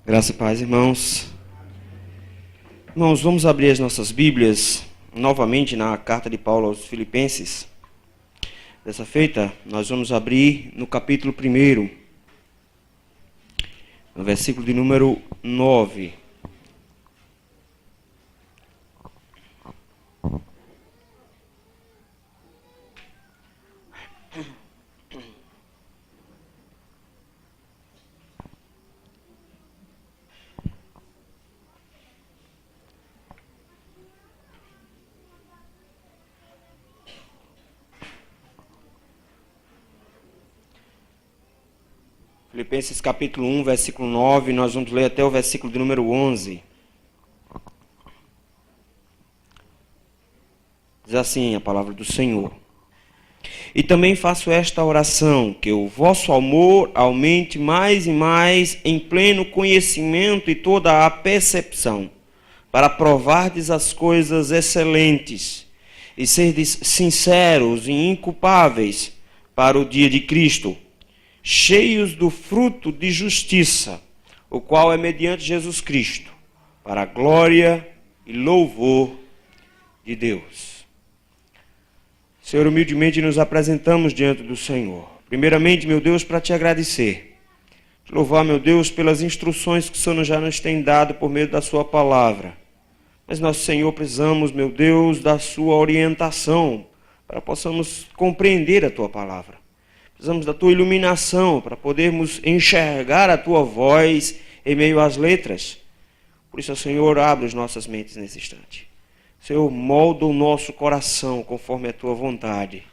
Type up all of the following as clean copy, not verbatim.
Graça e paz, irmãos. Irmãos, vamos abrir as nossas Bíblias novamente na carta de Paulo aos Filipenses. Dessa feita, nós vamos abrir no capítulo 1, no versículo de número 9. Filipenses capítulo 1, versículo 9, nós vamos ler até o versículo de número 11. Diz assim a palavra do Senhor. E também faço esta oração, que o vosso amor aumente mais e mais em pleno conhecimento e toda a percepção, para provardes as coisas excelentes e serdes sinceros e inculpáveis para o dia de Cristo, cheios do fruto de justiça, o qual é mediante Jesus Cristo, para a glória e louvor de Deus. Senhor, humildemente nos apresentamos diante do Senhor. Primeiramente, meu Deus, para te agradecer. Te louvar, meu Deus, pelas instruções que o Senhor já nos tem dado por meio da sua palavra. Mas nós, Senhor, precisamos, meu Deus, da sua orientação, para que possamos compreender a tua palavra. Precisamos da tua iluminação para podermos enxergar a tua voz em meio às letras. Por isso, Senhor, abre as nossas mentes nesse instante. Senhor, molda o nosso coração conforme a tua vontade.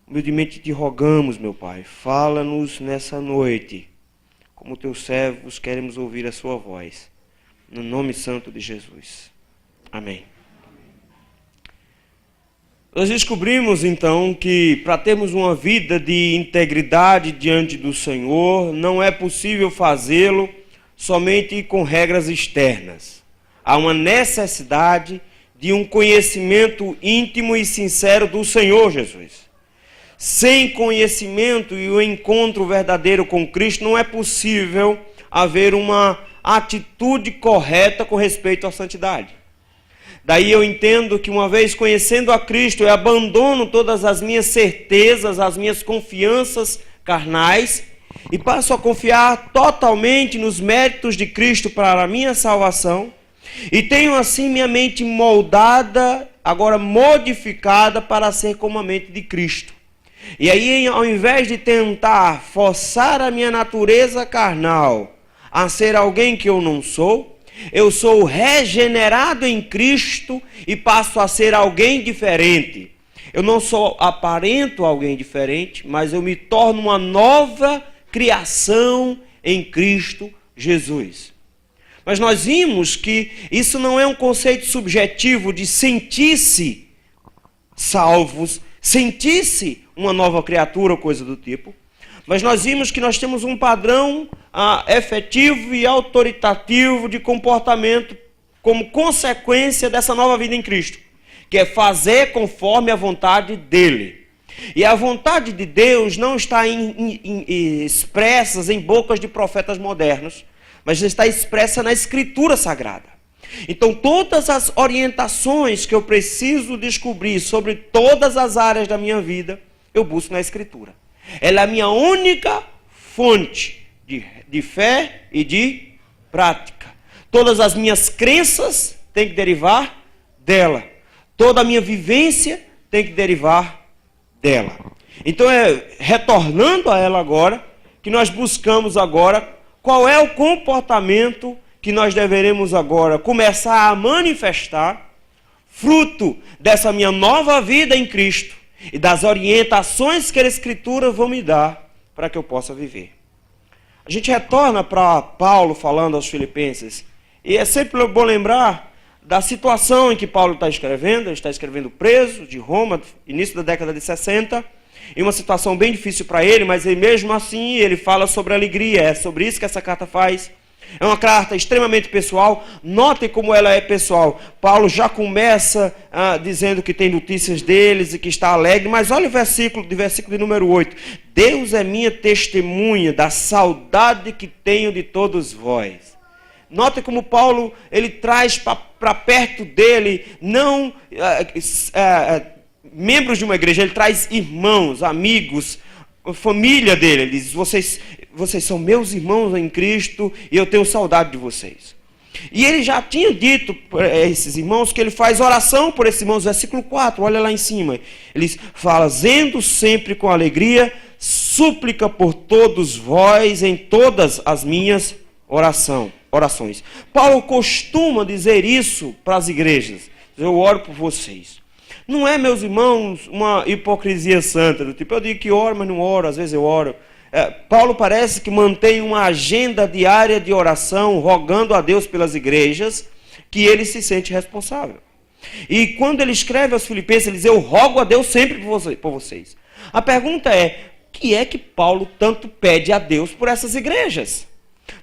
Humildemente te rogamos, meu Pai, fala-nos nessa noite. Como teus servos, queremos ouvir a sua voz. No nome santo de Jesus. Amém. Nós descobrimos, então, que para termos uma vida de integridade diante do Senhor, não é possível fazê-lo somente com regras externas. Há uma necessidade de um conhecimento íntimo e sincero do Senhor Jesus. Sem conhecimento e o encontro verdadeiro com Cristo, não é possível haver uma atitude correta com respeito à santidade. Daí eu entendo que uma vez conhecendo a Cristo, eu abandono todas as minhas certezas, as minhas confianças carnais e passo a confiar totalmente nos méritos de Cristo para a minha salvação e tenho assim minha mente moldada, agora modificada para ser como a mente de Cristo. E aí, ao invés de tentar forçar a minha natureza carnal a ser alguém que eu não sou, eu sou regenerado em Cristo e passo a ser alguém diferente. Eu não só aparento alguém diferente, mas eu me torno uma nova criação em Cristo Jesus. Mas nós vimos que isso não é um conceito subjetivo de sentir-se salvos, sentir-se uma nova criatura ou coisa do tipo. Mas nós vimos que nós temos um padrão efetivo e autoritativo de comportamento como consequência dessa nova vida em Cristo, que é fazer conforme a vontade dele. E a vontade de Deus não está expressa em bocas de profetas modernos, mas está expressa na Escritura Sagrada. Então todas as orientações que eu preciso descobrir sobre todas as áreas da minha vida, eu busco na Escritura. Ela é a minha única fonte de fé e de prática. Todas as minhas crenças têm que derivar dela. Toda a minha vivência tem que derivar dela. Então retornando a ela agora, que nós buscamos agora qual é o comportamento que nós deveremos agora começar a manifestar, fruto dessa minha nova vida em Cristo, e das orientações que a Escritura vão me dar para que eu possa viver. A gente retorna para Paulo falando aos Filipenses, e é sempre bom lembrar da situação em que Paulo está escrevendo. Ele está escrevendo preso de Roma, início da década de 60, em uma situação bem difícil para ele, mas mesmo assim ele fala sobre alegria. É sobre isso que essa carta faz. É uma carta extremamente pessoal. Notem como ela é pessoal. Paulo já começa dizendo que tem notícias deles e que está alegre. Mas olha o versículo de número 8. Deus é minha testemunha da saudade que tenho de todos vós. Nota como Paulo ele traz para perto dele não membros de uma igreja, ele traz irmãos, amigos, família dele. Ele diz, vocês são meus irmãos em Cristo e eu tenho saudade de vocês. E ele já tinha dito para esses irmãos que ele faz oração por esses irmãos, versículo 4, olha lá em cima. Ele fala, fazendo sempre com alegria, súplica por todos vós em todas as minhas orações. Paulo costuma dizer isso para as igrejas. Eu oro por vocês. Não é, meus irmãos, uma hipocrisia santa, do tipo, eu digo que oro, mas não oro, às vezes eu oro. Paulo parece que mantém uma agenda diária de oração, rogando a Deus pelas igrejas, que ele se sente responsável. E quando ele escreve aos Filipenses, ele diz, eu rogo a Deus sempre por vocês. A pergunta é, o que é que Paulo tanto pede a Deus por essas igrejas?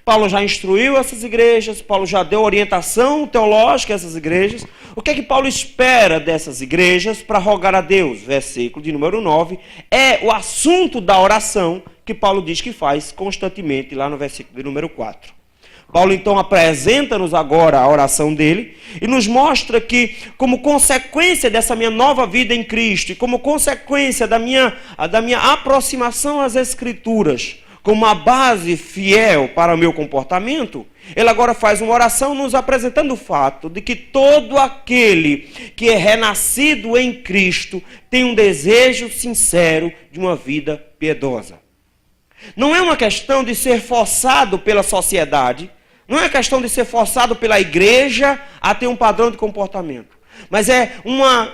Paulo já instruiu essas igrejas, Paulo já deu orientação teológica a essas igrejas. O que é que Paulo espera dessas igrejas para rogar a Deus? Versículo de número 9, é o assunto da oração que Paulo diz que faz constantemente lá no versículo de número 4. Paulo então apresenta-nos agora a oração dele e nos mostra que, como consequência dessa minha nova vida em Cristo e como consequência da minha aproximação às Escrituras, como uma base fiel para o meu comportamento, ele agora faz uma oração nos apresentando o fato de que todo aquele que é renascido em Cristo tem um desejo sincero de uma vida piedosa. Não é uma questão de ser forçado pela sociedade, não é questão de ser forçado pela igreja a ter um padrão de comportamento, mas é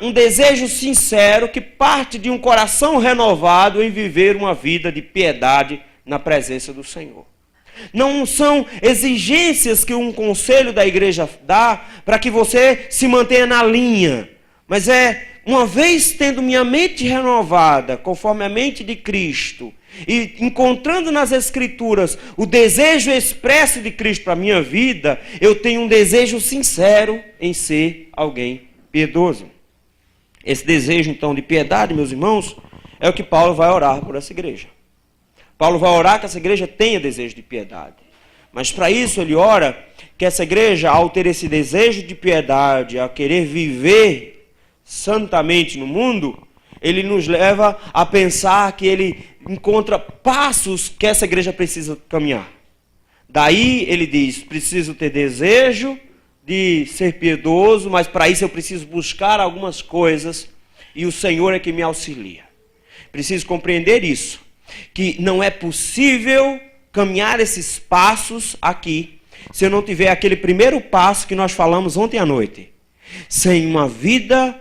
um desejo sincero que parte de um coração renovado em viver uma vida de piedade na presença do Senhor. Não são exigências que um conselho da igreja dá para que você se mantenha na linha, mas uma vez tendo minha mente renovada, conforme a mente de Cristo, e encontrando nas Escrituras o desejo expresso de Cristo para a minha vida, eu tenho um desejo sincero em ser alguém piedoso. Esse desejo, então, de piedade, meus irmãos, é o que Paulo vai orar por essa igreja. Paulo vai orar que essa igreja tenha desejo de piedade. Mas para isso ele ora que essa igreja, ao ter esse desejo de piedade, a querer viver santamente no mundo, ele nos leva a pensar que ele encontra passos que essa igreja precisa caminhar. Daí ele diz, preciso ter desejo de ser piedoso, mas para isso eu preciso buscar algumas coisas e o Senhor é que me auxilia. Preciso compreender isso, que não é possível caminhar esses passos aqui se eu não tiver aquele primeiro passo que nós falamos ontem à noite. Sem uma vida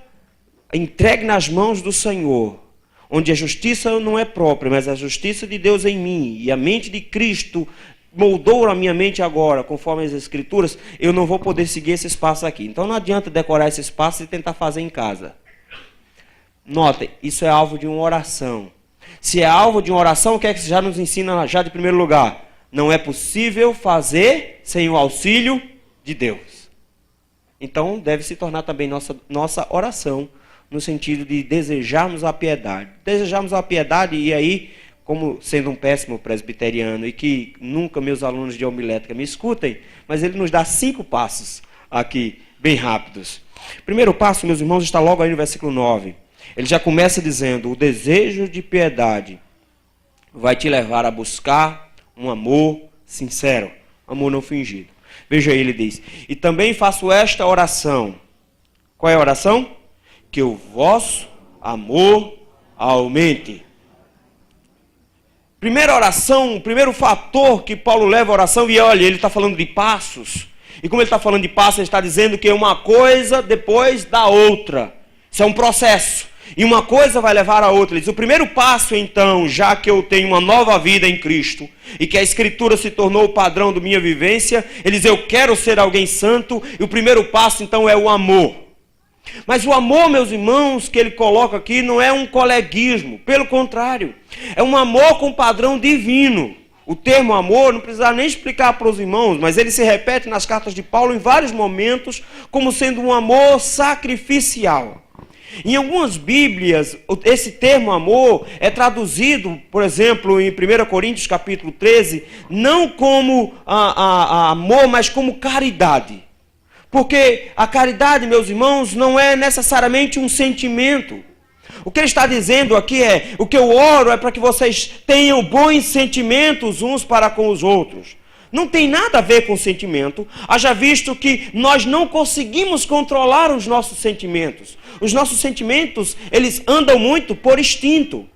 entregue nas mãos do Senhor, onde a justiça não é própria, mas a justiça de Deus em mim, e a mente de Cristo moldou a minha mente agora, conforme as Escrituras, eu não vou poder seguir esses passos aqui. Então não adianta decorar esses passos e tentar fazer em casa. Notem, isso é alvo de uma oração. Se é alvo de uma oração, o que é que já nos ensina já de primeiro lugar? Não é possível fazer sem o auxílio de Deus. Então deve se tornar também nossa oração, no sentido de desejarmos a piedade. Desejarmos a piedade, e aí, como sendo um péssimo presbiteriano, e que nunca meus alunos de homilética me escutem, mas ele nos dá 5 passos aqui, bem rápidos. Primeiro passo, meus irmãos, está logo aí no versículo 9. Ele já começa dizendo, o desejo de piedade vai te levar a buscar um amor sincero, amor não fingido. Veja aí, ele diz, e também faço esta oração. Qual é a oração? Que o vosso amor aumente. Primeira oração, primeiro fator que Paulo leva a oração, e olha, ele está falando de passos, e como ele está falando de passos, ele está dizendo que é uma coisa depois da outra. Isso é um processo. E uma coisa vai levar a outra. Ele diz, o primeiro passo, então, já que eu tenho uma nova vida em Cristo, e que a Escritura se tornou o padrão da minha vivência, ele diz, eu quero ser alguém santo, e o primeiro passo, então, é o amor. Mas o amor, meus irmãos, que ele coloca aqui, não é um coleguismo, pelo contrário, é um amor com padrão divino. O termo amor, não precisa nem explicar para os irmãos, mas ele se repete nas cartas de Paulo em vários momentos, como sendo um amor sacrificial. Em algumas Bíblias, esse termo amor é traduzido, por exemplo, em 1 Coríntios capítulo 13, não como amor, mas como caridade. Porque a caridade, meus irmãos, não é necessariamente um sentimento. O que ele está dizendo aqui é, o que eu oro é para que vocês tenham bons sentimentos uns para com os outros. Não tem nada a ver com sentimento, haja visto que nós não conseguimos controlar os nossos sentimentos. Os nossos sentimentos, eles andam muito por instinto.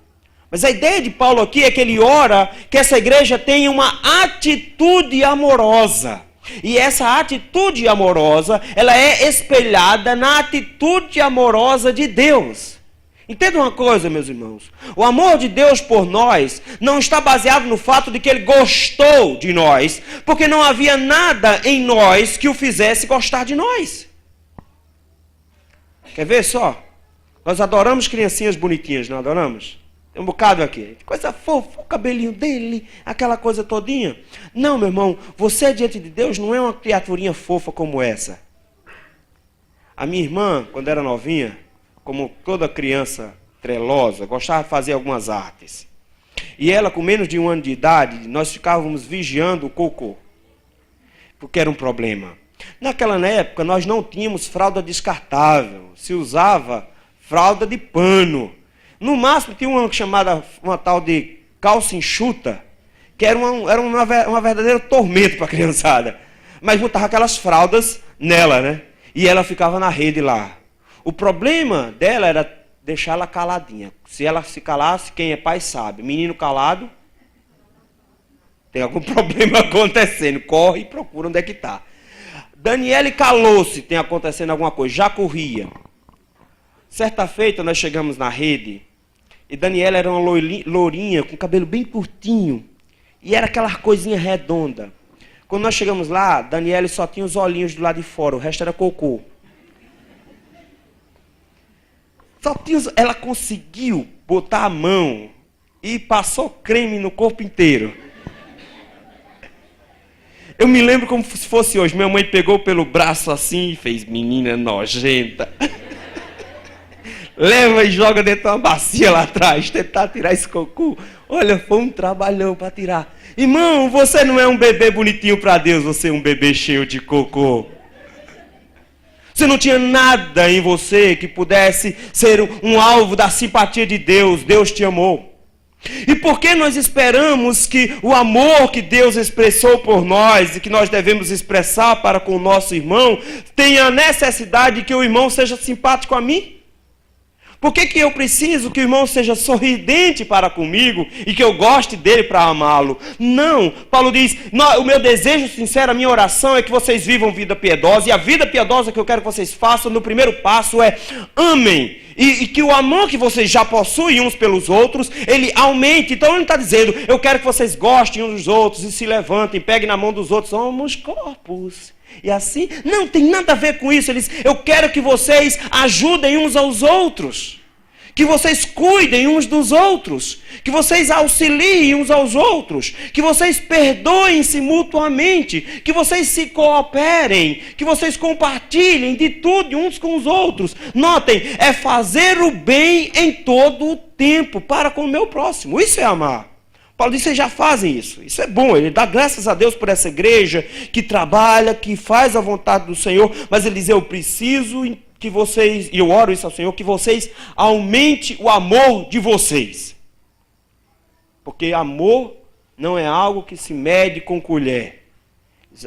Mas a ideia de Paulo aqui é que ele ora que essa igreja tenha uma atitude amorosa. E essa atitude amorosa, ela é espelhada na atitude amorosa de Deus. Entenda uma coisa, meus irmãos. O amor de Deus por nós não está baseado no fato de que Ele gostou de nós, porque não havia nada em nós que o fizesse gostar de nós. Quer ver só? Nós adoramos criancinhas bonitinhas, não adoramos? Tem um bocado aqui. Coisa fofa, o cabelinho dele, aquela coisa todinha. Não, meu irmão, você diante de Deus não é uma criaturinha fofa como essa. A minha irmã, quando era novinha, como toda criança trelosa, gostava de fazer algumas artes. E ela, com menos de 1 ano de idade, nós ficávamos vigiando o cocô. Porque era um problema. Naquela época, nós não tínhamos fralda descartável. Se usava fralda de pano. No máximo, tinha uma chamada, uma tal de calça enxuta, que era uma verdadeira tormento para a criançada. Mas botava aquelas fraldas nela, né? E ela ficava na rede lá. O problema dela era deixá-la caladinha. Se ela se calasse, quem é pai sabe. Menino calado, tem algum problema acontecendo. Corre e procura onde é que está. Daniele calou-se, tem acontecendo alguma coisa. Já corria. Certa feita, nós chegamos na rede. E Daniela era uma lourinha, com cabelo bem curtinho. E era aquela coisinha redonda. Quando nós chegamos lá, Daniela só tinha os olhinhos do lado de fora. O resto era cocô. Ela conseguiu botar a mão e passou creme no corpo inteiro. Eu me lembro como se fosse hoje. Minha mãe pegou pelo braço assim e fez, menina nojenta. Leva e joga dentro de uma bacia lá atrás, tentar tirar esse cocô. Olha, foi um trabalhão para tirar. Irmão, você não é um bebê bonitinho para Deus, você é um bebê cheio de cocô. Você não tinha nada em você que pudesse ser um alvo da simpatia de Deus. Deus te amou. E por que nós esperamos que o amor que Deus expressou por nós e que nós devemos expressar para com o nosso irmão tenha a necessidade de que o irmão seja simpático a mim? Por que eu preciso que o irmão seja sorridente para comigo e que eu goste dele para amá-lo? Não. Paulo diz, o meu desejo sincero, a minha oração é que vocês vivam vida piedosa. E a vida piedosa que eu quero que vocês façam, no primeiro passo é amem. E que o amor que vocês já possuem uns pelos outros, ele aumente. Então ele não está dizendo, eu quero que vocês gostem uns dos outros e se levantem, peguem na mão dos outros. Somos corpos. E assim, não tem nada a ver com isso. Ele diz, eu quero que vocês ajudem uns aos outros. Que vocês cuidem uns dos outros. Que vocês auxiliem uns aos outros. Que vocês perdoem-se mutuamente. Que vocês se cooperem. Que vocês compartilhem de tudo uns com os outros. Notem, é fazer o bem em todo o tempo para com o meu próximo. Isso é amar. Paulo diz, vocês já fazem isso. Isso é bom. Ele dá graças a Deus por essa igreja que trabalha, que faz a vontade do Senhor. Mas ele diz, eu preciso que vocês, e eu oro isso ao Senhor, que vocês aumente o amor de vocês. Porque amor não é algo que se mede com colher.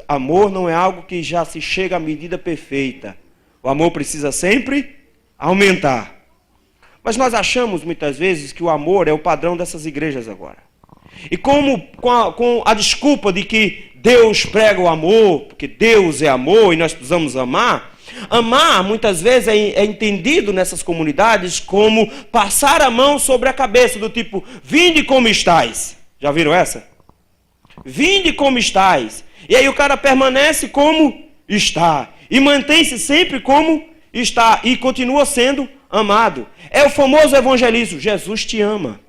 Amor não é algo que já se chega à medida perfeita. O amor precisa sempre aumentar. Mas nós achamos muitas vezes que o amor é o padrão dessas igrejas agora. E como com a desculpa de que Deus prega o amor, porque Deus é amor e nós precisamos amar, amar muitas vezes é entendido nessas comunidades como passar a mão sobre a cabeça, do tipo, vinde como estais. Já viram essa? Vinde como estais. E aí o cara permanece como está. E mantém-se sempre como está. E continua sendo amado. É o famoso evangelismo. Jesus te ama.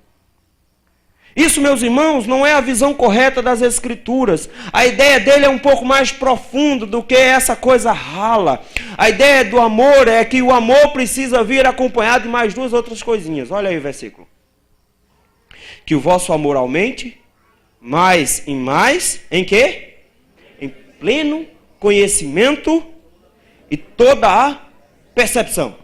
Isso, meus irmãos, não é a visão correta das Escrituras. A ideia dele é um pouco mais profunda do que essa coisa rala. A ideia do amor é que o amor precisa vir acompanhado de mais duas outras coisinhas. Olha aí o versículo. Que o vosso amor aumente, mais e mais, em quê? Em pleno conhecimento e toda a percepção.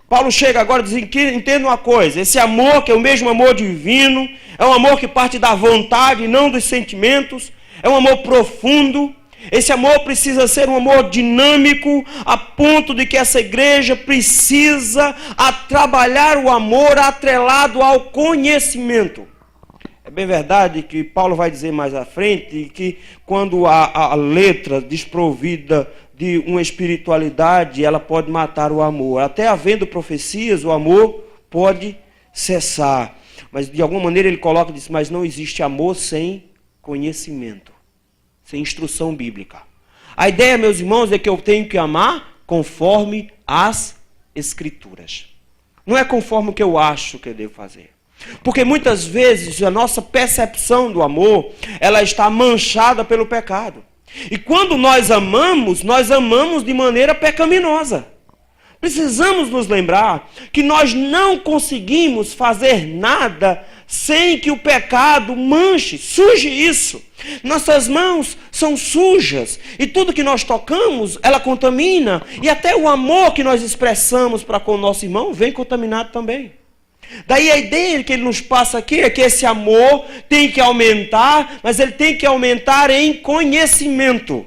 Paulo chega agora e diz que entenda uma coisa, esse amor que é o mesmo amor divino, é um amor que parte da vontade, não dos sentimentos, é um amor profundo. Esse amor precisa ser um amor dinâmico, a ponto de que essa igreja precisa trabalhar o amor atrelado ao conhecimento. É bem verdade que Paulo vai dizer mais à frente que quando a letra desprovida de uma espiritualidade, ela pode matar o amor. Até havendo profecias, o amor pode cessar. Mas de alguma maneira ele coloca, diz, mas não existe amor sem conhecimento, sem instrução bíblica. A ideia, meus irmãos, é que eu tenho que amar conforme as Escrituras. Não é conforme o que eu acho que eu devo fazer. Porque muitas vezes a nossa percepção do amor, ela está manchada pelo pecado. E quando nós amamos de maneira pecaminosa. Precisamos nos lembrar que nós não conseguimos fazer nada sem que o pecado manche, suje isso. Nossas mãos são sujas e tudo que nós tocamos, ela contamina. E até o amor que nós expressamos para com o nosso irmão vem contaminado também. Daí a ideia que ele nos passa aqui é que esse amor tem que aumentar, mas ele tem que aumentar em conhecimento.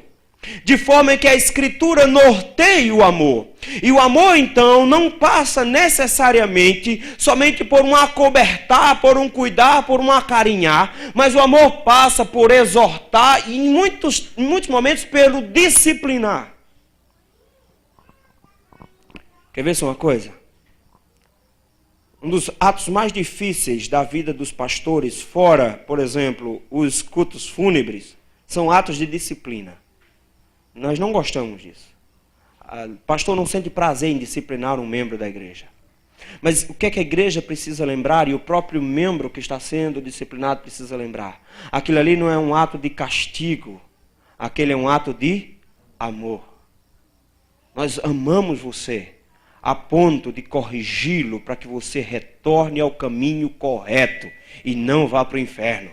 De forma que a Escritura norteie o amor. E o amor, então, não passa necessariamente somente por um acobertar, por um cuidar, por um acarinhar, mas o amor passa por exortar e em muitos momentos pelo disciplinar. Quer ver só uma coisa? Um dos atos mais difíceis da vida dos pastores, fora, por exemplo, os cultos fúnebres, são atos de disciplina. Nós não gostamos disso. O pastor não sente prazer em disciplinar um membro da igreja. Mas o que é que a igreja precisa lembrar, e o próprio membro que está sendo disciplinado precisa lembrar? Aquilo ali não é um ato de castigo, aquele é um ato de amor. Nós amamos você a ponto de corrigi-lo para que você retorne ao caminho correto e não vá para o inferno.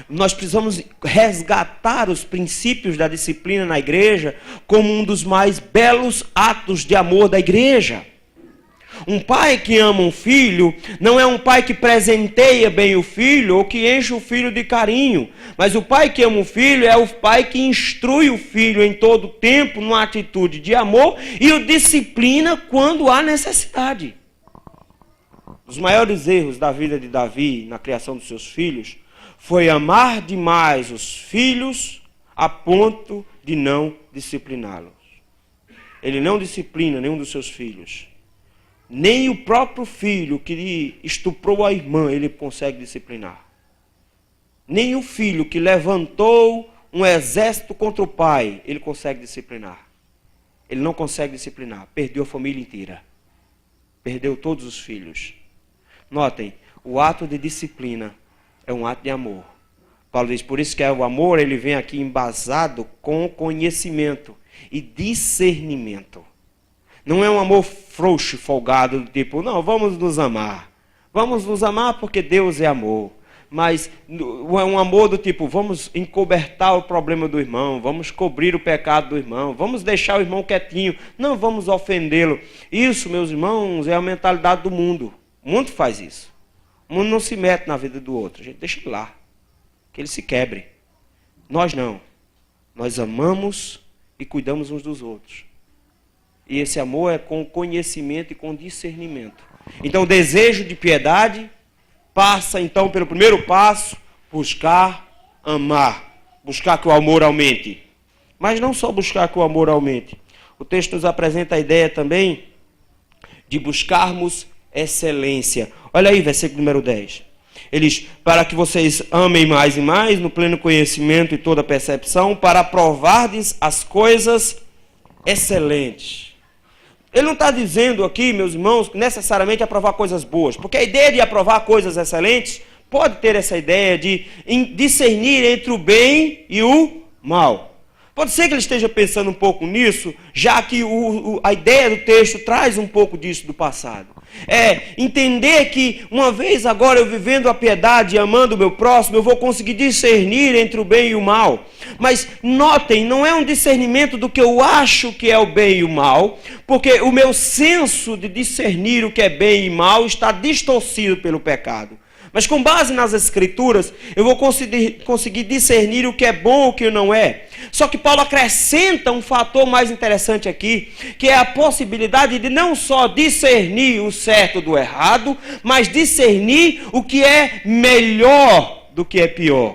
Nós precisamos resgatar os princípios da disciplina na igreja como um dos mais belos atos de amor da igreja. Um pai que ama um filho não é um pai que presenteia bem o filho ou que enche o filho de carinho. Mas o pai que ama o filho é o pai que instrui o filho em todo tempo numa atitude de amor e o disciplina quando há necessidade. Os maiores erros da vida de Davi na criação dos seus filhos foi amar demais os filhos a ponto de não discipliná-los. Ele não disciplina nenhum dos seus filhos. Nem o próprio filho que lhe estuprou a irmã, ele consegue disciplinar. Nem o filho que levantou um exército contra o pai, ele consegue disciplinar. Ele não consegue disciplinar. Perdeu a família inteira. Perdeu todos os filhos. Notem, o ato de disciplina é um ato de amor. Paulo diz, por isso que o amor, ele vem aqui embasado com conhecimento e discernimento. Não é um amor frouxo, folgado, do tipo, não, vamos nos amar. Vamos nos amar porque Deus é amor. Mas é um amor do tipo, vamos encobertar o problema do irmão, vamos cobrir o pecado do irmão, vamos deixar o irmão quietinho, não vamos ofendê-lo. Isso, meus irmãos, é a mentalidade do mundo. O mundo faz isso. O mundo não se mete na vida do outro, a gente deixa ele lá, que ele se quebre. Nós não. Nós amamos e cuidamos uns dos outros. E esse amor é com conhecimento e com discernimento. Então o desejo de piedade passa então pelo primeiro passo, buscar amar. Buscar que o amor aumente. Mas não só buscar que o amor aumente. O texto nos apresenta a ideia também de buscarmos excelência. Olha aí, versículo número 10. Ele diz, para que vocês amem mais e mais, no pleno conhecimento e toda percepção, para provardes as coisas excelentes. Ele não está dizendo aqui, meus irmãos, necessariamente aprovar coisas boas. Porque a ideia de aprovar coisas excelentes pode ter essa ideia de discernir entre o bem e o mal. Pode ser que ele esteja pensando um pouco nisso, já que a ideia do texto traz um pouco disso do passado. É entender que uma vez agora eu vivendo a piedade e amando o meu próximo, eu vou conseguir discernir entre o bem e o mal. Mas notem, não é um discernimento do que eu acho que é o bem e o mal, porque o meu senso de discernir o que é bem e mal está distorcido pelo pecado. Mas com base nas Escrituras, eu vou conseguir discernir o que é bom e o que não é. Só que Paulo acrescenta um fator mais interessante aqui, que é a possibilidade de não só discernir o certo do errado, mas discernir o que é melhor do que é pior.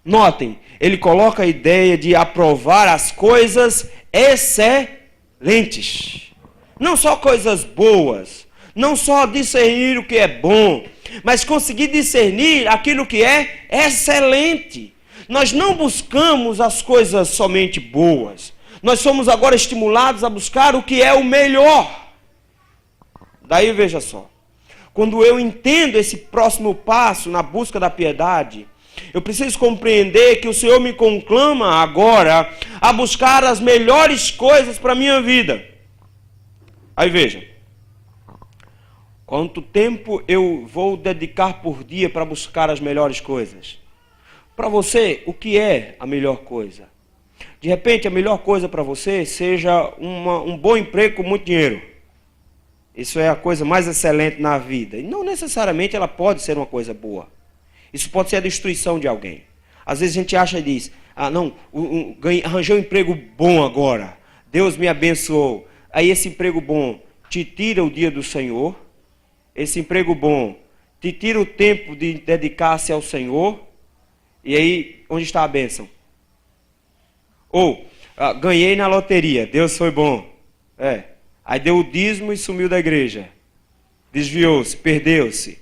Notem, ele coloca a ideia de aprovar as coisas excelentes. Não só coisas boas, não só discernir o que é bom, mas conseguir discernir aquilo que é excelente. Nós não buscamos as coisas somente boas. Nós somos agora estimulados a buscar o que é o melhor. Daí veja só. Quando eu entendo esse próximo passo na busca da piedade, eu preciso compreender que o Senhor me conclama agora a buscar as melhores coisas para a minha vida. Aí veja. Quanto tempo eu vou dedicar por dia para buscar as melhores coisas? Para você, o que é a melhor coisa? De repente, a melhor coisa para você seja um bom emprego com muito dinheiro. Isso é a coisa mais excelente na vida. E não necessariamente ela pode ser uma coisa boa. Isso pode ser a destruição de alguém. Às vezes a gente acha e diz, arranjei um emprego bom agora. Deus me abençoou. Aí esse emprego bom te tira o dia do Senhor. Esse emprego bom te tira o tempo de dedicar-se ao Senhor. E aí, onde está a bênção? Ou, ganhei na loteria, Deus foi bom. Aí deu o dízimo e sumiu da igreja. Desviou-se, perdeu-se.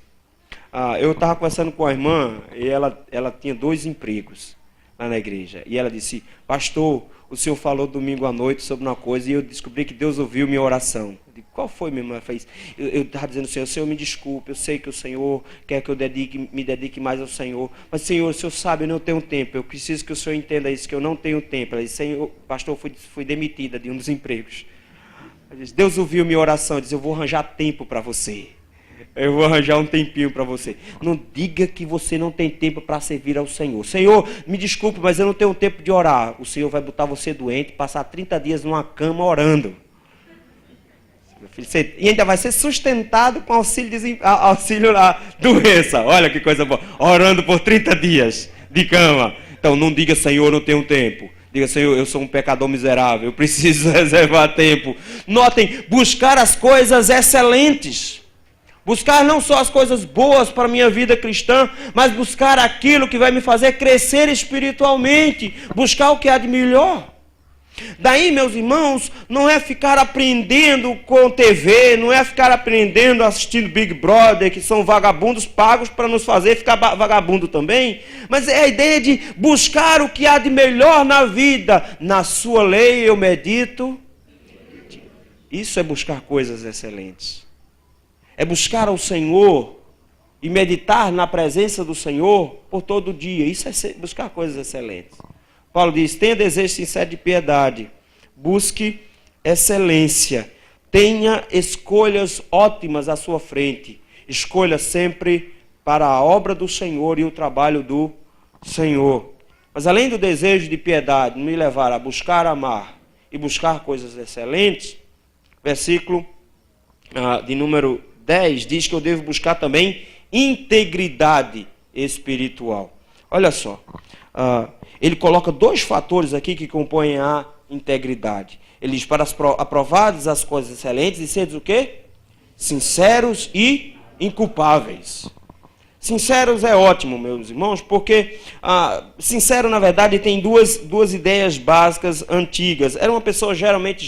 Eu estava conversando com a irmã e ela tinha 2 empregos lá na igreja. E ela disse, pastor, o senhor falou domingo à noite sobre uma coisa e eu descobri que Deus ouviu minha oração. Eu digo, qual foi, minha irmã? Ela fez, eu estava dizendo, Senhor, me desculpe, eu sei que o Senhor quer que eu me dedique mais ao Senhor. Mas, Senhor, o Senhor sabe, eu não tenho tempo. Eu preciso que o Senhor entenda isso, que eu não tenho tempo. Ela disse, Senhor, pastor, fui demitida de um dos empregos. Ela disse, Deus ouviu minha oração. Eu disse, eu vou arranjar tempo para você. Eu vou arranjar um tempinho para você. Não diga que você não tem tempo para servir ao Senhor. Senhor, me desculpe, mas eu não tenho tempo de orar. O Senhor vai botar você doente, passar 30 dias numa cama orando. Meu filho, e ainda vai ser sustentado com auxílio da doença. Olha que coisa boa. Orando por 30 dias de cama. Então não diga, Senhor, não tenho tempo. Diga, Senhor, eu sou um pecador miserável. Eu preciso reservar tempo. Notem, buscar as coisas excelentes. Buscar não só as coisas boas para a minha vida cristã, mas buscar aquilo que vai me fazer crescer espiritualmente. Buscar o que há de melhor. Daí, meus irmãos, não é ficar aprendendo com TV, não é ficar aprendendo assistindo Big Brother, que são vagabundos pagos para nos fazer ficar vagabundo também. Mas é a ideia de buscar o que há de melhor na vida. Na sua lei eu medito. Isso é buscar coisas excelentes. É buscar ao Senhor e meditar na presença do Senhor por todo dia. Isso é buscar coisas excelentes. Paulo diz, tenha desejo sincero de piedade. Busque excelência. Tenha escolhas ótimas à sua frente. Escolha sempre para a obra do Senhor e o trabalho do Senhor. Mas além do desejo de piedade me levar a buscar amar e buscar coisas excelentes, versículo de número 10 diz que eu devo buscar também integridade espiritual. Olha só, ele coloca 2 fatores aqui que compõem a integridade. Ele diz, para aprovadas as coisas excelentes e seres o quê? Sinceros e inculpáveis. Sinceros é ótimo, meus irmãos, porque sincero, na verdade, tem duas ideias básicas antigas. Era uma pessoa geralmente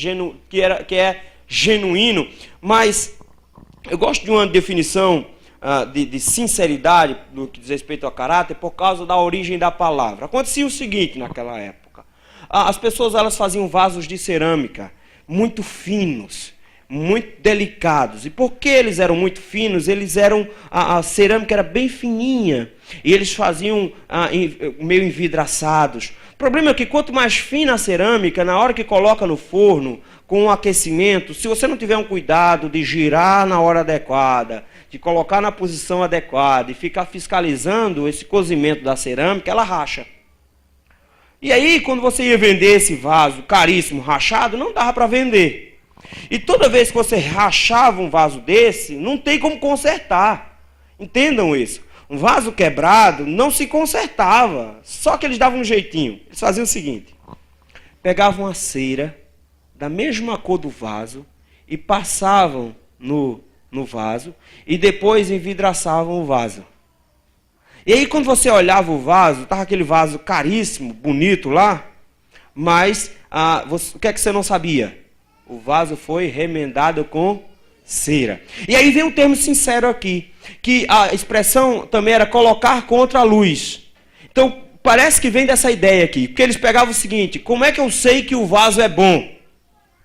que é genuíno, mas eu gosto de uma definição de sinceridade no que diz respeito ao caráter por causa da origem da palavra. Acontecia o seguinte naquela época. As pessoas elas faziam vasos de cerâmica muito finos, muito delicados. E porque eles eram muito finos, a cerâmica era bem fininha. E eles faziam meio envidraçados. O problema é que quanto mais fina a cerâmica, na hora que coloca no forno, com o aquecimento, se você não tiver um cuidado de girar na hora adequada, de colocar na posição adequada e ficar fiscalizando esse cozimento da cerâmica, ela racha. E aí, quando você ia vender esse vaso caríssimo, rachado, não dava para vender. E toda vez que você rachava um vaso desse, não tem como consertar. Entendam isso. Um vaso quebrado não se consertava, só que eles davam um jeitinho. Eles faziam o seguinte: pegavam a cera da mesma cor do vaso e passavam no vaso e depois envidraçavam o vaso. E aí quando você olhava o vaso, estava aquele vaso caríssimo, bonito lá, mas o que é que você não sabia? O vaso foi remendado com cera. E aí vem um termo sincero aqui, que a expressão também era colocar contra a luz. Então parece que vem dessa ideia aqui, porque eles pegavam o seguinte: como é que eu sei que o vaso é bom?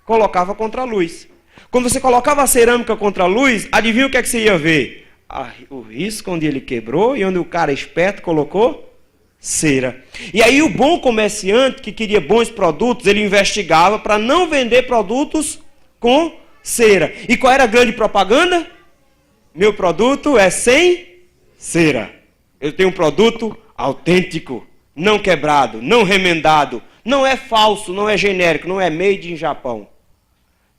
Colocava contra a luz. Quando você colocava a cerâmica contra a luz, adivinha o que é que você ia ver? O risco onde ele quebrou e onde o cara esperto colocou cera. E aí o bom comerciante que queria bons produtos, ele investigava para não vender produtos com cera. E qual era a grande propaganda? Meu produto é sem cera. Eu tenho um produto autêntico, não quebrado, não remendado, não é falso, não é genérico, não é made in Japão.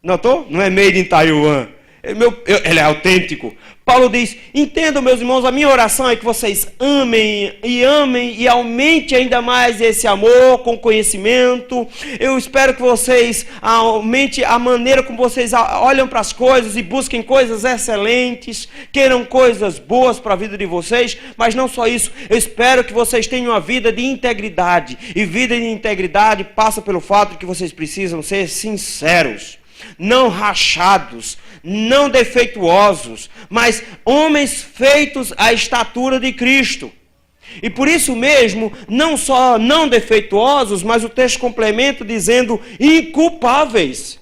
Notou? Não é made in Taiwan. Ele é autêntico. Paulo diz: entendam, meus irmãos, a minha oração é que vocês amem e aumente ainda mais esse amor com conhecimento. Eu espero que vocês aumente a maneira como vocês olham para as coisas e busquem coisas excelentes, queiram coisas boas para a vida de vocês, mas não só isso, eu espero que vocês tenham uma vida de integridade. E vida de integridade passa pelo fato de que vocês precisam ser sinceros, não rachados, não defeituosos, mas homens feitos à estatura de Cristo. E por isso mesmo, não só não defeituosos, mas o texto complementa dizendo inculpáveis.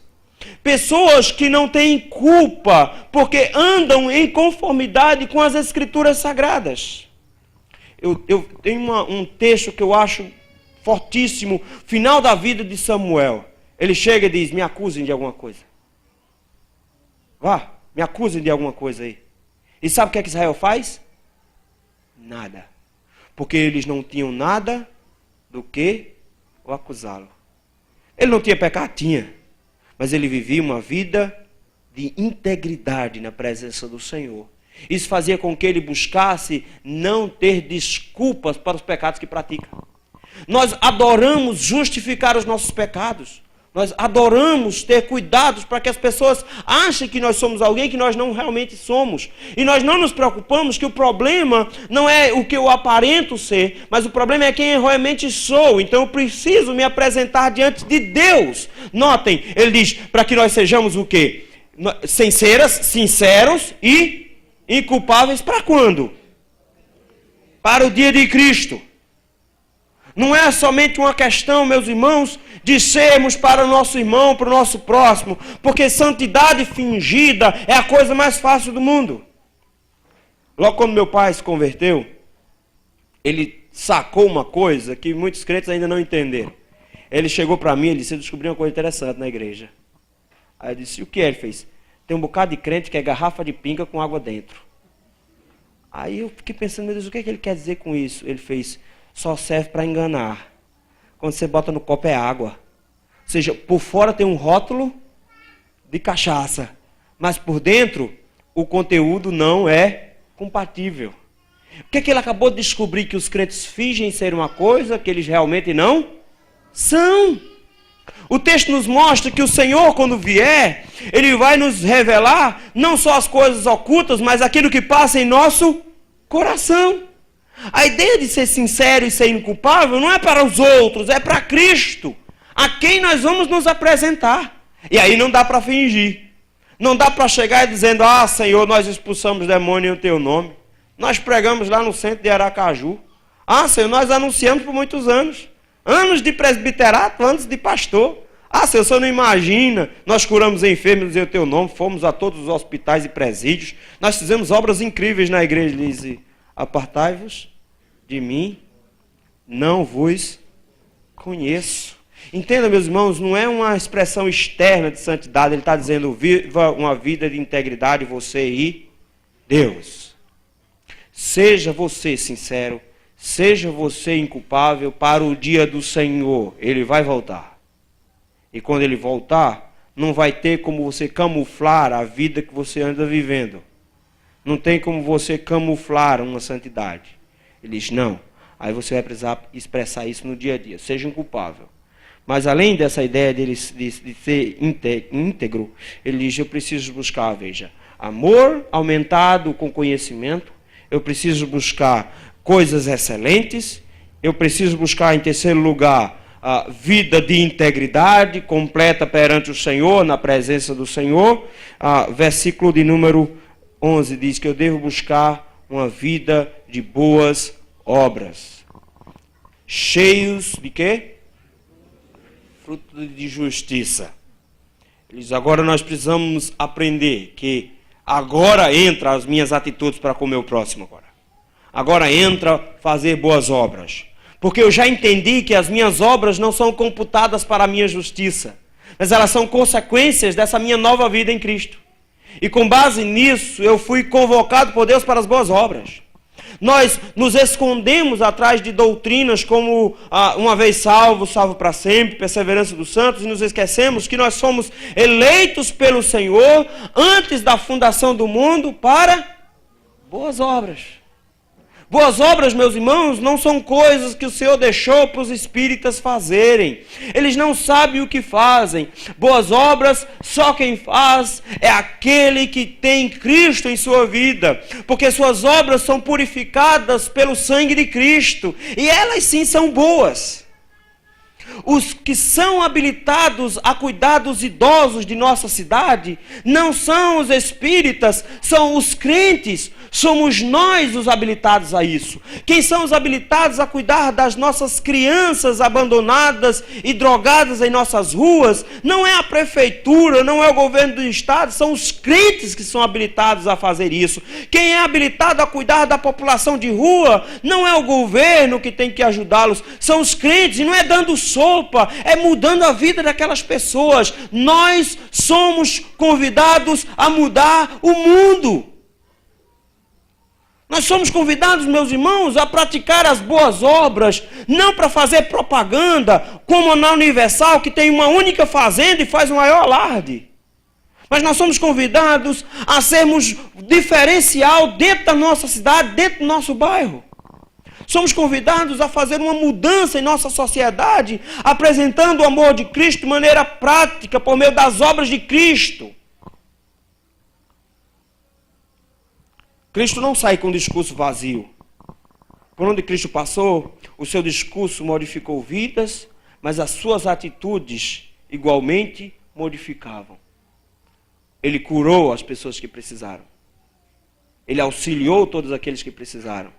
Pessoas que não têm culpa, porque andam em conformidade com as Escrituras Sagradas. Eu tenho um texto que eu acho fortíssimo, final da vida de Samuel. Ele chega e diz: me acusem de alguma coisa. Vá, me acusem de alguma coisa aí. E sabe o que é que Israel faz? Nada. Porque eles não tinham nada do que o acusá-lo. Ele não tinha pecado? Tinha. Mas ele vivia uma vida de integridade na presença do Senhor. Isso fazia com que ele buscasse não ter desculpas para os pecados que pratica. Nós adoramos justificar os nossos pecados. Nós adoramos ter cuidados para que as pessoas achem que nós somos alguém que nós não realmente somos. E nós não nos preocupamos que o problema não é o que eu aparento ser, mas o problema é quem eu realmente sou. Então eu preciso me apresentar diante de Deus. Notem, ele diz para que nós sejamos o quê? Sinceros e inculpáveis para quando? Para o dia de Cristo. Não é somente uma questão, meus irmãos, de sermos para o nosso irmão, para o nosso próximo, porque santidade fingida é a coisa mais fácil do mundo. Logo quando meu pai se converteu, ele sacou uma coisa que muitos crentes ainda não entenderam. Ele chegou para mim e disse: eu descobri uma coisa interessante na igreja. Aí eu disse: o que é? Ele fez: tem um bocado de crente que é garrafa de pinga com água dentro. Aí eu fiquei pensando: meu Deus, o que é que ele quer dizer com isso? Ele fez: só serve para enganar. Quando você bota no copo é água. Ou seja, por fora tem um rótulo de cachaça, mas por dentro o conteúdo não é compatível. O que é que ele acabou de descobrir? Que os crentes fingem ser uma coisa que eles realmente não são. O texto nos mostra que o Senhor, quando vier, Ele vai nos revelar não só as coisas ocultas, mas aquilo que passa em nosso coração. A ideia de ser sincero e ser inculpável não é para os outros, é para Cristo, a quem nós vamos nos apresentar. E aí não dá para fingir. Não dá para chegar dizendo: ah, Senhor, nós expulsamos demônio em teu nome. Nós pregamos lá no centro de Aracaju. Ah, Senhor, nós anunciamos por muitos anos. Anos de presbiterato, anos de pastor. Ah, Senhor, você não imagina, nós curamos enfermos em teu nome, fomos a todos os hospitais e presídios, nós fizemos obras incríveis na igreja. Ele diz, apartai-vos de mim, não vos conheço. Entenda, meus irmãos, não é uma expressão externa de santidade, ele está dizendo, viva uma vida de integridade, você e Deus. Seja você sincero, seja você inculpável para o dia do Senhor, ele vai voltar. E quando ele voltar, não vai ter como você camuflar a vida que você anda vivendo. Não tem como você camuflar uma santidade. Ele diz, não. Aí você vai precisar expressar isso no dia a dia. Seja inculpável. Mas além dessa ideia de ser íntegro, ele diz, eu preciso buscar, veja, amor aumentado com conhecimento. Eu preciso buscar coisas excelentes. Eu preciso buscar, em terceiro lugar, a vida de integridade completa perante o Senhor, na presença do Senhor. Versículo de número 11 diz que eu devo buscar uma vida de boas obras. Cheios de quê? Fruto de justiça. Ele diz, agora nós precisamos aprender que agora entra as minhas atitudes para com o meu próximo agora. Agora entra fazer boas obras. Porque eu já entendi que as minhas obras não são computadas para a minha justiça, mas elas são consequências dessa minha nova vida em Cristo. E com base nisso, eu fui convocado por Deus para as boas obras. Nós nos escondemos atrás de doutrinas como uma vez salvo, salvo para sempre, perseverança dos santos, e nos esquecemos que nós somos eleitos pelo Senhor antes da fundação do mundo para boas obras. Boas obras, meus irmãos, não são coisas que o Senhor deixou para os espíritas fazerem. Eles não sabem o que fazem. Boas obras, só quem faz é aquele que tem Cristo em sua vida. Porque suas obras são purificadas pelo sangue de Cristo. E elas sim são boas. Os que são habilitados a cuidar dos idosos de nossa cidade não são os espíritas, são os crentes. Somos nós os habilitados a isso. Quem são os habilitados a cuidar das nossas crianças abandonadas e drogadas em nossas ruas? Não é a prefeitura, não é o governo do estado, são os crentes que são habilitados a fazer isso. Quem é habilitado a cuidar da população de rua, não é o governo que tem que ajudá-los, são os crentes, e não é dando sopa, é mudando a vida daquelas pessoas. Nós somos convidados a mudar o mundo. Nós somos convidados, meus irmãos, a praticar as boas obras, não para fazer propaganda, como na Universal, que tem uma única fazenda e faz o maior alarde. Mas nós somos convidados a sermos diferencial dentro da nossa cidade, dentro do nosso bairro. Somos convidados a fazer uma mudança em nossa sociedade, apresentando o amor de Cristo de maneira prática, por meio das obras de Cristo. Cristo não sai com um discurso vazio. Por onde Cristo passou, o seu discurso modificou vidas, mas as suas atitudes igualmente modificavam. Ele curou as pessoas que precisaram. Ele auxiliou todos aqueles que precisaram.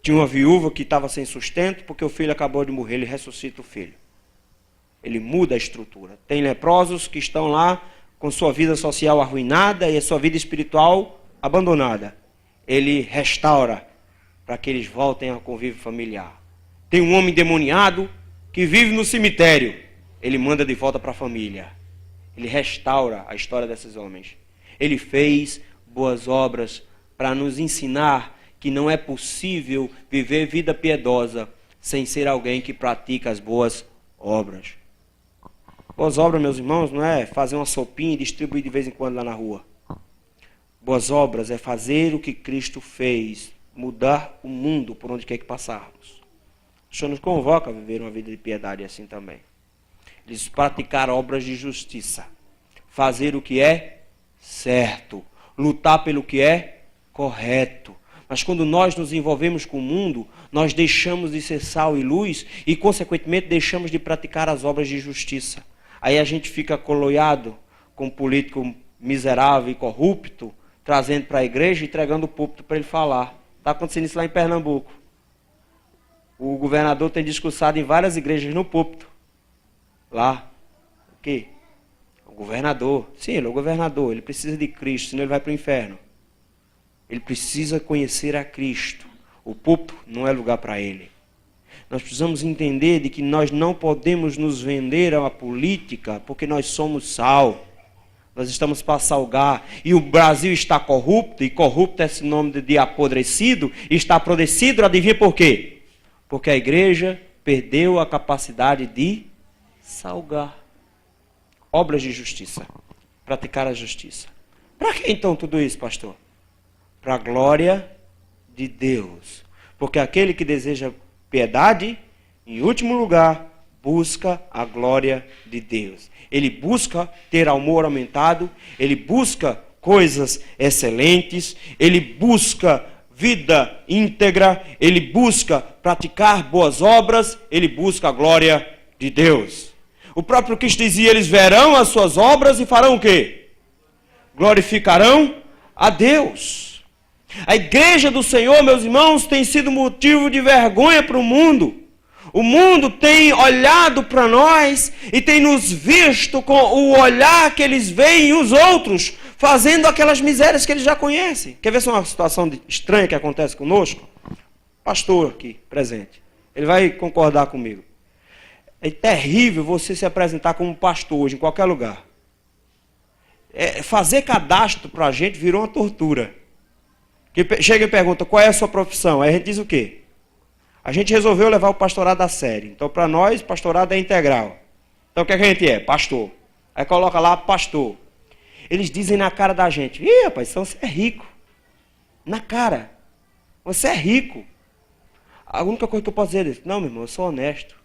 Tinha uma viúva que estava sem sustento porque o filho acabou de morrer, ele ressuscita o filho. Ele muda a estrutura. Tem leprosos que estão lá com sua vida social arruinada e a sua vida espiritual abandonada. Ele restaura para que eles voltem ao convívio familiar. Tem um homem endemoniado que vive no cemitério. Ele manda de volta para a família. Ele restaura a história desses homens. Ele fez boas obras para nos ensinar que não é possível viver vida piedosa sem ser alguém que pratica as boas obras. Boas obras, meus irmãos, não é fazer uma sopinha e distribuir de vez em quando lá na rua. Boas obras é fazer o que Cristo fez, mudar o mundo por onde quer que passarmos. O Senhor nos convoca a viver uma vida de piedade assim também. Ele diz, praticar obras de justiça, fazer o que é certo, lutar pelo que é correto. Mas quando nós nos envolvemos com o mundo, nós deixamos de ser sal e luz e, consequentemente, deixamos de praticar as obras de justiça. Aí a gente fica coloiado com um político miserável e corrupto, trazendo para a igreja e entregando o púlpito para ele falar. Está acontecendo isso lá em Pernambuco. O governador tem discursado em várias igrejas no púlpito. Lá. quê? O governador. Sim, ele é o governador. Ele precisa de Cristo, senão ele vai para o inferno. Ele precisa conhecer a Cristo. O púlpito não é lugar para ele. Nós precisamos entender de que nós não podemos nos vender a uma política porque nós somos sal. Nós estamos para salgar. E o Brasil está corrupto, e corrupto é sinônimo de apodrecido, e está apodrecido, adivinha por quê? Porque a igreja perdeu a capacidade de salgar. Obras de justiça. Praticar a justiça. Para que então tudo isso, pastor? Para a glória de Deus. Porque aquele que deseja piedade, em último lugar, busca a glória de Deus. Ele busca ter amor aumentado, ele busca coisas excelentes, ele busca vida íntegra, ele busca praticar boas obras, ele busca a glória de Deus. O próprio Cristo dizia, eles verão as suas obras e farão o quê? Glorificarão a Deus. A igreja do Senhor, meus irmãos, tem sido motivo de vergonha para o mundo. O mundo tem olhado para nós e tem nos visto com o olhar que eles veem os outros, fazendo aquelas misérias que eles já conhecem. Quer ver só uma situação estranha que acontece conosco? Pastor aqui, presente. Ele vai concordar comigo. É terrível você se apresentar como pastor hoje, em qualquer lugar. Fazer cadastro para a gente virou uma tortura. Que chega e pergunta, qual é a sua profissão? Aí a gente diz o quê? A gente resolveu levar o pastorado a sério. Então, para nós, pastorado é integral. Então, o que a gente é? Pastor. Aí coloca lá, pastor. Eles dizem na cara da gente, ih, rapaz, então você é rico. Na cara. Você é rico. A única coisa que eu posso dizer é, não, meu irmão, eu sou honesto.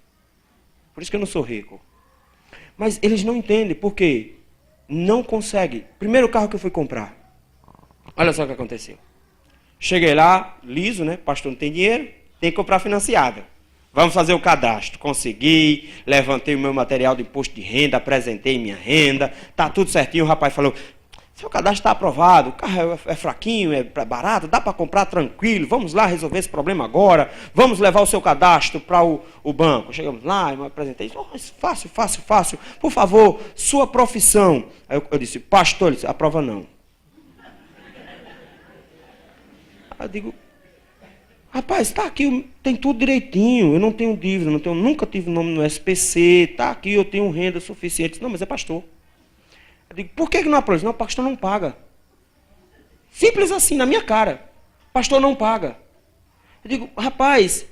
Por isso que eu não sou rico. Mas eles não entendem, por quê? Não conseguem. Primeiro carro que eu fui comprar. Olha só o que aconteceu. Cheguei lá, liso, né? Pastor não tem dinheiro, tem que comprar financiada. Vamos fazer o cadastro. Consegui, levantei o meu material de imposto de renda, apresentei minha renda, tá tudo certinho. O rapaz falou, seu cadastro está aprovado, o carro é fraquinho, é barato, dá para comprar tranquilo, vamos lá resolver esse problema agora, vamos levar o seu cadastro para o banco. Chegamos lá, eu apresentei, fácil, por favor, sua profissão. Aí eu disse, pastor, ele disse, aprova não. Eu digo, rapaz, está aqui, tem tudo direitinho, eu não tenho dívida, nunca tive nome no SPC, está aqui, eu tenho renda suficiente. Não, mas é pastor. Eu digo, por que não aprova? Não, o pastor não paga. Simples assim, na minha cara. Pastor não paga. Eu digo, rapaz,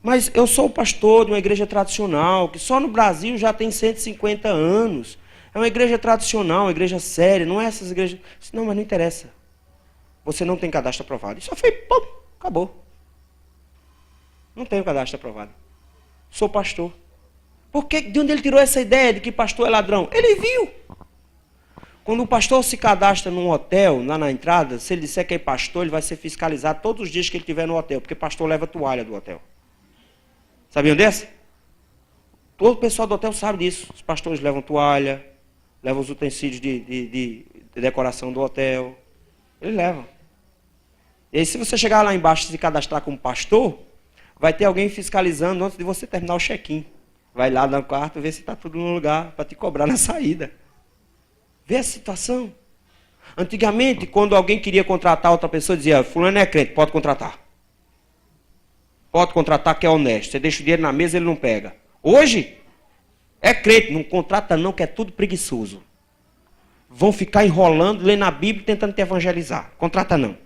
mas eu sou pastor de uma igreja tradicional, que só no Brasil já tem 150 anos. É uma igreja tradicional, uma igreja séria, não é essas igrejas... Não, mas não interessa. Você não tem cadastro aprovado. E só foi, pum, acabou. Não tenho cadastro aprovado. Sou pastor. De onde ele tirou essa ideia de que pastor é ladrão? Ele viu. Quando o pastor se cadastra num hotel, lá na entrada, se ele disser que é pastor, ele vai ser fiscalizado todos os dias que ele estiver no hotel, porque pastor leva toalha do hotel. Sabiam desse? Todo o pessoal do hotel sabe disso. Os pastores levam toalha, levam os utensílios de decoração do hotel. Eles levam. E aí, se você chegar lá embaixo e se cadastrar como pastor, vai ter alguém fiscalizando antes de você terminar o check-in. Vai lá no quarto ver se está tudo no lugar para te cobrar na saída. Vê a situação. Antigamente, quando alguém queria contratar outra pessoa, dizia, fulano é crente, pode contratar. Pode contratar que é honesto. Você deixa o dinheiro na mesa, ele não pega. Hoje, é crente, não contrata não, que é tudo preguiçoso. Vão ficar enrolando, lendo a Bíblia, tentando te evangelizar. Contrata não.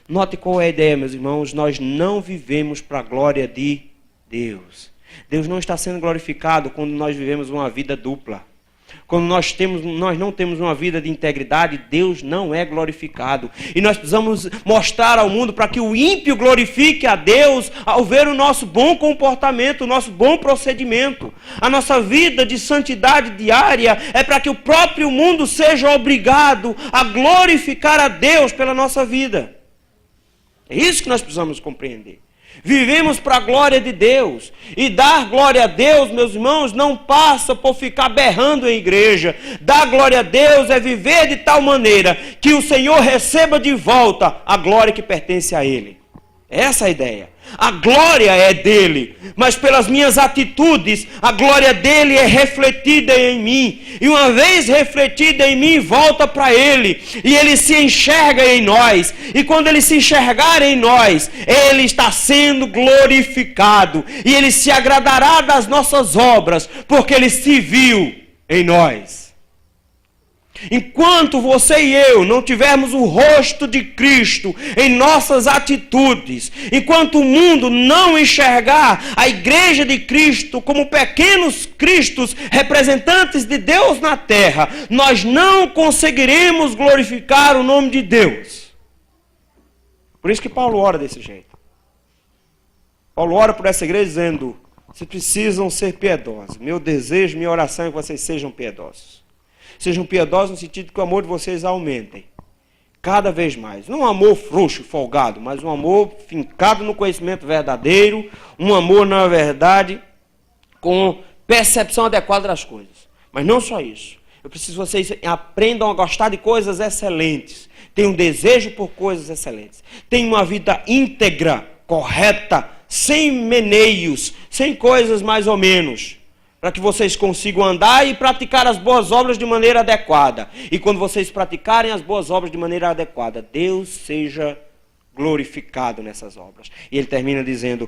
Note qual é a ideia, meus irmãos. Nós não vivemos para a glória de Deus. Deus não está sendo glorificado quando nós vivemos uma vida dupla. Quando nós não temos uma vida de integridade, Deus não é glorificado. E nós precisamos mostrar ao mundo para que o ímpio glorifique a Deus ao ver o nosso bom comportamento, o nosso bom procedimento. A nossa vida de santidade diária é para que o próprio mundo seja obrigado a glorificar a Deus pela nossa vida. É isso que nós precisamos compreender. Vivemos para a glória de Deus. E dar glória a Deus, meus irmãos, não passa por ficar berrando em igreja. Dar glória a Deus é viver de tal maneira que o Senhor receba de volta a glória que pertence a Ele. Essa é a ideia. A glória é dele, mas pelas minhas atitudes, a glória dele é refletida em mim. E uma vez refletida em mim, volta para ele. E ele se enxerga em nós. E quando ele se enxergar em nós, ele está sendo glorificado. E ele se agradará das nossas obras, porque ele se viu em nós. Enquanto você e eu não tivermos o rosto de Cristo em nossas atitudes, enquanto o mundo não enxergar a igreja de Cristo como pequenos cristos, representantes de Deus na terra, nós não conseguiremos glorificar o nome de Deus. Por isso que Paulo ora desse jeito. Paulo ora por essa igreja dizendo: vocês precisam ser piedosos. Meu desejo, minha oração é que vocês sejam piedosos. Sejam piedosos no sentido que o amor de vocês aumentem cada vez mais. Não um amor frouxo, folgado, mas um amor fincado no conhecimento verdadeiro, um amor, na verdade, com percepção adequada das coisas. Mas não só isso. Eu preciso que vocês aprendam a gostar de coisas excelentes. Tenham desejo por coisas excelentes. Tenham uma vida íntegra, correta, sem meneios, sem coisas mais ou menos, para que vocês consigam andar e praticar as boas obras de maneira adequada. E quando vocês praticarem as boas obras de maneira adequada, Deus seja glorificado nessas obras. E ele termina dizendo: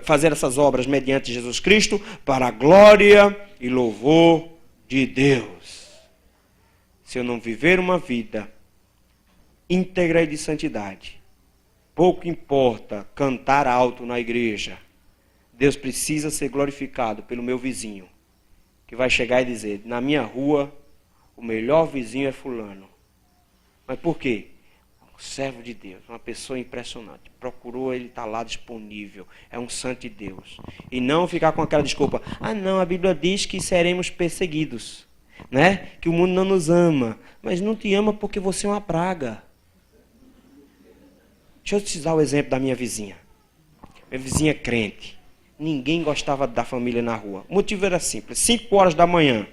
fazer essas obras mediante Jesus Cristo para a glória e louvor de Deus. Se eu não viver uma vida íntegra e de santidade, pouco importa cantar alto na igreja. Deus precisa ser glorificado pelo meu vizinho, que vai chegar e dizer: na minha rua, o melhor vizinho é fulano. Mas por quê? Um servo de Deus, uma pessoa impressionante. Procurou, ele está lá disponível. É um santo de Deus. E não ficar com aquela desculpa: ah não, a Bíblia diz que seremos perseguidos, né? Que o mundo não nos ama. Mas não te ama porque você é uma praga. Deixa eu te dar o exemplo da minha vizinha. Minha vizinha é crente. Ninguém gostava da família na rua. O motivo era simples. 5 horas da manhã.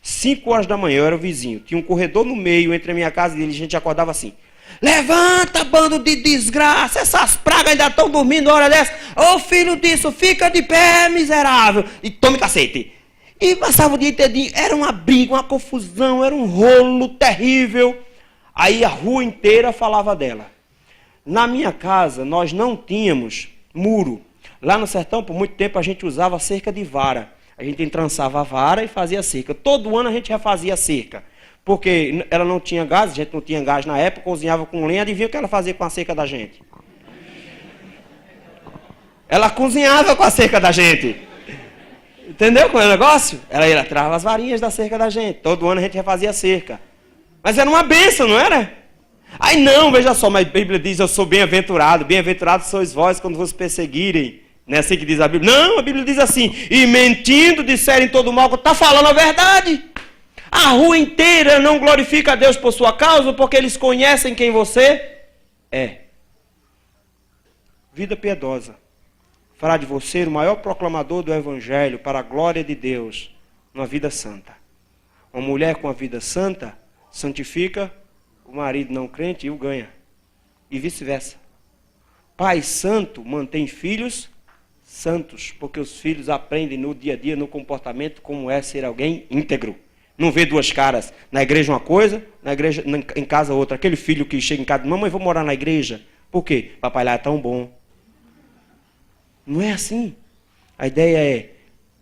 5 horas da manhã eu era o vizinho. Tinha um corredor no meio entre a minha casa e ele. A gente acordava assim: levanta, bando de desgraça. Essas pragas ainda estão dormindo na hora dessa. Ô filho disso, fica de pé, miserável. E tome cacete. E passava o dia inteirinho. Era uma briga, uma confusão. Era um rolo terrível. Aí a rua inteira falava dela. Na minha casa nós não tínhamos muro. Lá no sertão, por muito tempo, a gente usava cerca de vara. A gente entrançava a vara e fazia cerca. Todo ano a gente refazia a cerca. Porque ela não tinha gás, a gente não tinha gás na época, cozinhava com lenha. Adivinha o que ela fazia com a cerca da gente? Ela cozinhava com a cerca da gente. Entendeu qual é o negócio? Ela tirava as varinhas da cerca da gente. Todo ano a gente refazia a cerca. Mas era uma bênção, não era? Aí não, veja só, mas a Bíblia diz: eu sou bem-aventurado. Bem-aventurados sois vós quando vos perseguirem. Não é assim que diz a Bíblia? Não, a Bíblia diz assim: e mentindo disserem todo mal. Está falando a verdade. A rua inteira não glorifica a Deus por sua causa, porque eles conhecem quem você é. Vida piedosa fará de você o maior proclamador do Evangelho para a glória de Deus, numa vida santa. Uma mulher com a vida santa santifica o marido não crente e o ganha. E vice-versa. Pai santo mantém filhos santos, porque os filhos aprendem no dia a dia, no comportamento, como é ser alguém íntegro. Não vê duas caras. Na igreja uma coisa, na igreja, em casa outra. Aquele filho que chega em casa: mamãe, vou morar na igreja. Por quê? Papai lá é tão bom. Não é assim. A ideia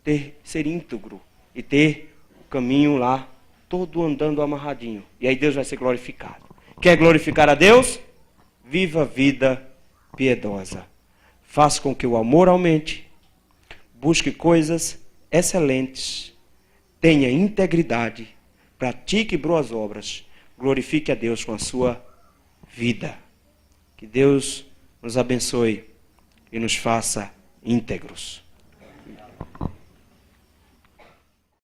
é ser íntegro e ter o caminho lá todo andando amarradinho. E aí Deus vai ser glorificado. Quer glorificar a Deus? Viva a vida piedosa. Faça com que o amor aumente. Busque coisas excelentes. Tenha integridade. Pratique boas obras. Glorifique a Deus com a sua vida. Que Deus nos abençoe e nos faça íntegros.